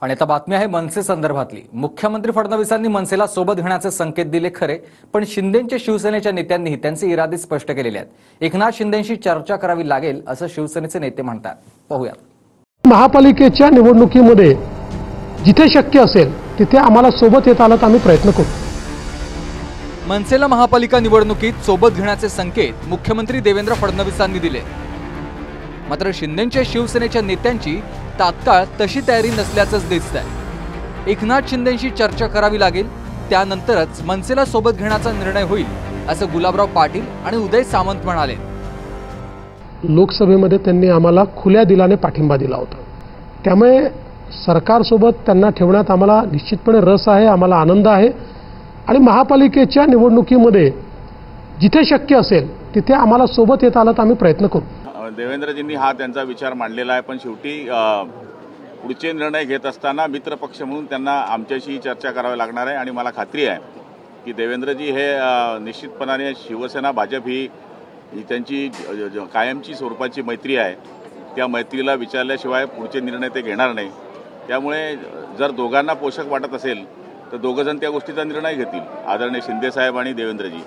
आणि आता बातमी आहे मनसे संदर्भातली। मुख्यमंत्री फडणवीसांनी मनसेला सोबत घेण्याचे संकेत दिले खरे, पण शिंदेच्या शिवसेनेच्या नेत्यांनीही त्यांचे इरादे स्पष्ट केलेले आहेत। एकनाथ शिंदेंशी चर्चा करावी लागेल असं शिवसेनेचे नेते म्हणतात। पाहूया। महापालिकेच्या निवडणुकीमध्ये जिथे शक्य असेल तिथे आम्हाला सोबत येत आलं तर आम्ही प्रयत्न करू। मनसेला महापालिका निवडणुकीत सोबत घेण्याचे संकेत मुख्यमंत्री देवेंद्र फडणवीसांनी दिले। मात्र शिंदेच्या शिवसेनेच्या नेत्यांची तात्काळ तशी तयारी नसल्याचंच दिसतंय। एकनाथ शिंदेंशी चर्चा करावी लागेल, त्यानंतरच मनसेला सोबत घेण्याचा निर्णय होईल असं गुलाबराव पाटील आणि उदय सामंत म्हणाले। लोकसभेमध्ये त्यांनी आम्हाला खुल्या दिलाने पाठिंबा दिला होता, त्यामुळे सरकारसोबत त्यांना ठेवण्यात आम्हाला निश्चितपणे रस आहे, आम्हाला आनंद आहे। आणि महापालिकेच्या निवडणुकीमध्ये जिथे शक्य असेल तिथे आम्हाला सोबत येत आलं तर आम्ही प्रयत्न करू। देवेंद्रजींनी हा त्यांचा विचार मांडलेला आहे, पण शेवटी पुढचे निर्णय घेत असताना मित्रपक्ष म्हणून त्यांना आमच्याशी चर्चा करावी लागणार आहे। आणि मला खात्री आहे की देवेंद्रजी हे निश्चितपणाने शिवसेना भाजप ही त्यांची कायमची स्वरूपाची मैत्री आहे, त्या मैत्रीला विचारल्याशिवाय पुढचे निर्णय ते घेणार नाही। त्यामुळे जर दोघांना पोषक वाटत असेल तर दोघंजण त्या गोष्टीचा निर्णय घेतील, आदरणीय शिंदेसाहेब आणि देवेंद्रजी।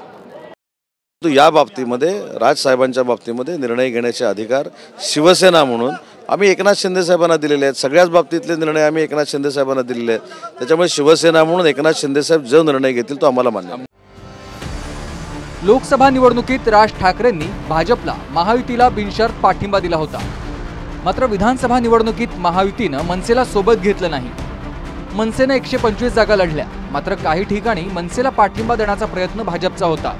या बाबतीमध्ये राजसाहेबांच्या बाबतीमध्ये निर्णय घेण्याचे अधिकार शिवसेना म्हणून आम्ही एकनाथ शिंदे साहेबांना दिलेले आहेत। सगळ्याच बाबतीतले निर्णय आम्ही एकनाथ शिंदे साहेबांना दिलेले आहेत, त्याच्यामुळे शिवसेना म्हणून एकनाथ शिंदे साहेब जो निर्णय घेतील तो आम्हाला मान्य आहे। लोकसभा निवडणुकीत राज ठाकरेंनी भाजपला महायुतीला बिनशर्त पाठिंबा दिला होता। मात्र विधानसभा निवडणुकीत महायुतीनं मनसेला सोबत घेतलं नाही। मनसेने 125 जागा लढल्या, मात्र काही ठिकाणी मनसेला पाठिंबा देण्याचा प्रयत्न भाजपचा होता।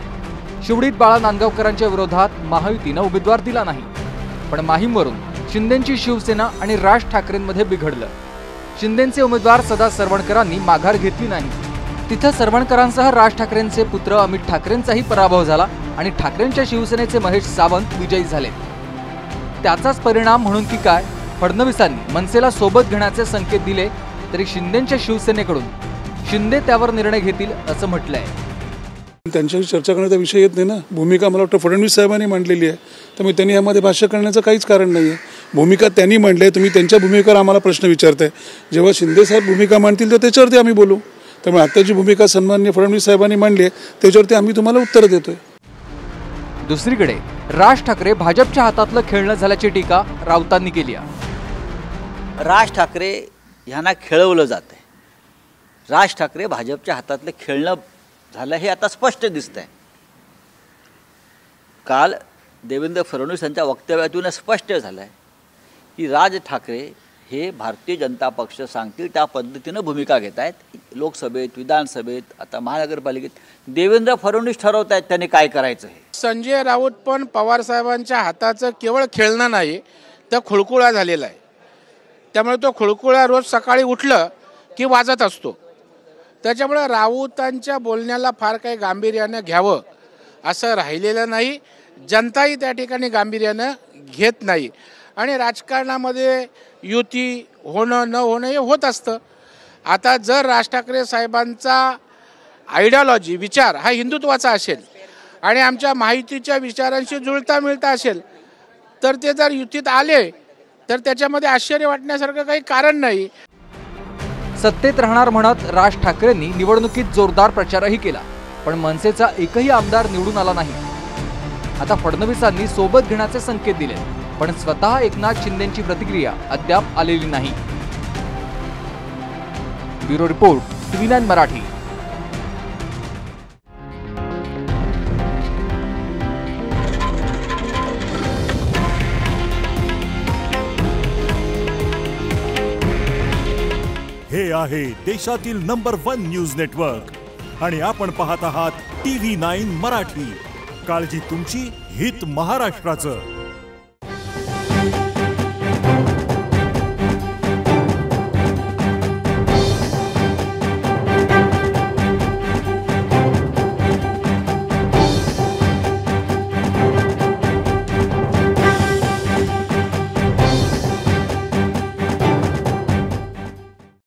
शिवडीत बाळा नांदगावकरांच्या विरोधात महायुतीनं उमेदवार दिला नाही, पण माहीमवरून शिंदेची शिवसेना आणि राज ठाकरेंमध्ये बिघडलं। शिंदेचे उमेदवार सदा सरवणकरांनी माघार घेतली नाही, तिथं सरवणकरांसह राज ठाकरेंचे पुत्र अमित ठाकरेंचाही पराभव झाला आणि ठाकरेंच्या शिवसेनेचे महेश सावंत विजयी झाले। त्याचाच परिणाम म्हणून की काय, फडणवीसांनी मनसेला सोबत घेण्याचे संकेत दिले तरी शिंदेच्या शिवसेनेकडून शिंदे त्यावर निर्णय घेतील असं म्हटलंय। त्यांच्याशी चर्चा करण्याचा विषय येत नाही ना। भूमिका मला वाटतं फडणवीस साहेबांनी मांडलेली आहे, त्यामुळे त्यांनी यामध्ये भाष्य करण्याचं काहीच कारण नाही आहे। भूमिका त्यांनी मांडली आहे, तुम्ही त्यांच्या भूमिकेवर आम्हाला प्रश्न विचारताय। जेव्हा शिंदे साहेब भूमिका मांडतील तर त्याच्यावरती आम्ही बोलू। त्यामुळे आत्ताची भूमिका सन्माननीय फडणवीस साहेबांनी मांडली आहे, त्याच्यावरती आम्ही तुम्हाला उत्तर देतोय। दुसरीकडे राज ठाकरे भाजपच्या हातातलं खेळणं झाल्याची टीका राऊतांनी केली आहे। राज ठाकरे यांना खेळवलं जात आहे, राज ठाकरे भाजपच्या हातातलं खेळणं झालं हे आता स्पष्ट दिसतंय। काल देवेंद्र फडणवीस यांच्या वक्तव्यातून स्पष्ट झालं आहे की राज ठाकरे हे भारतीय जनता पक्ष सांगतील त्या पद्धतीनं भूमिका घेत आहेत। लोकसभेत, विधानसभेत, आता महानगरपालिकेत देवेंद्र फडणवीस ठरवत आहेत त्यांनी काय करायचं आहे। संजय राऊत पण पवार साहेबांच्या हाताचं केवळ खेळणं नाही तर खुळकुळा झालेला आहे। त्यामुळे तो खुळकुळा रोज सकाळी उठलं की वाजत असतो। त्याच्यामुळे राऊतांच्या बोलण्याला फार काही गांभीर्यानं घ्यावं असं राहिलेलं नाही, जनताही त्या ठिकाणी गांभीर्यानं घेत नाही। आणि राजकारणामध्ये युती होणं न होणं हे होत असतं। आता जर राज ठाकरे साहेबांचा आयडियॉलॉजी विचार हा हिंदुत्वाचा असेल आणि आमच्या माहितीच्या विचारांशी जुळता मिळता असेल तर ते जर युतीत आले तर त्याच्यामध्ये आश्चर्य वाटण्यासारखं काही कारण नाही। सत्तेत राहणार म्हणत राज ठाकरेंनी निवडणुकीत जोरदार प्रचारही केला, पण मनसेचा एकही आमदार निवडून आला नाही। आता फडणवीसांनी सोबत घेण्याचे संकेत दिले, पण स्वतः एकनाथ शिंदेची प्रतिक्रिया अद्याप आलेली नाही। Bureau report, TV9 Marathi. हे आहे देशातील नंबर 1 न्यूज नेटवर्क आणि आपण पाहत आहात TV9 मराठी। काळजी तुमची, हित महाराष्ट्राचं।